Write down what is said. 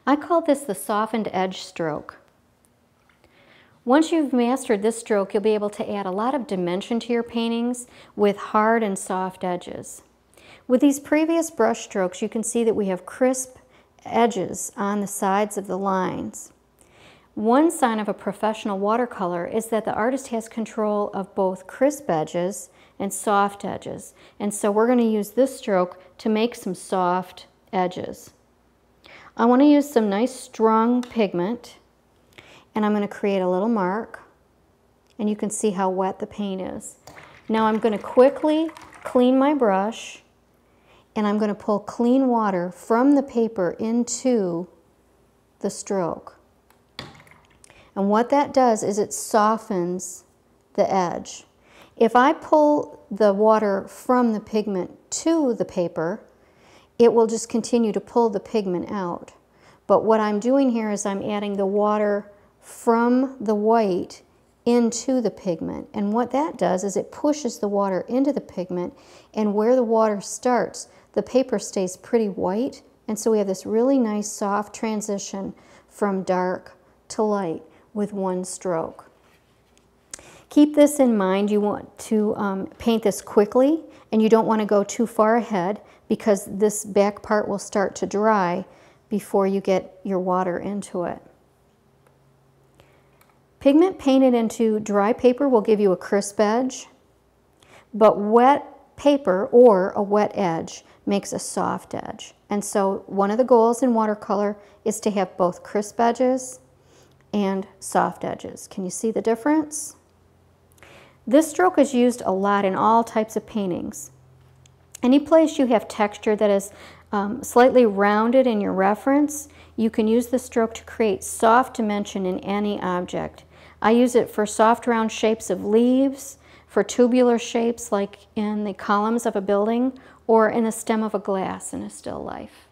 I call this the softened edge stroke. Once you've mastered this stroke, you'll be able to add a lot of dimension to your paintings with hard and soft edges. With these previous brush strokes, you can see that we have crisp edges on the sides of the lines. One sign of a professional watercolor is that the artist has control of both crisp edges and soft edges. And so we're going to use this stroke to make some soft edges. I want to use some nice strong pigment, and I'm going to create a little mark, and you can see how wet the paint is. Now I'm going to quickly clean my brush, and I'm going to pull clean water from the paper into the stroke. And what that does is it softens the edge. If I pull the water from the pigment to the paper, it will just continue to pull the pigment out. But what I'm doing here is I'm adding the water from the white into the pigment. And what that does is it pushes the water into the pigment, and where the water starts, the paper stays pretty white. And so we have this really nice soft transition from dark to light with one stroke. Keep this in mind. You want to paint this quickly, and you don't want to go too far ahead because this back part will start to dry before you get your water into it. Pigment painted into dry paper will give you a crisp edge, but wet paper or a wet edge makes a soft edge. And so one of the goals in watercolor is to have both crisp edges and soft edges. Can you see the difference? This stroke is used a lot in all types of paintings. Any place you have texture that is slightly rounded in your reference, you can use the stroke to create soft dimension in any object. I use it for soft round shapes of leaves, for tubular shapes like in the columns of a building, or in the stem of a glass in a still life.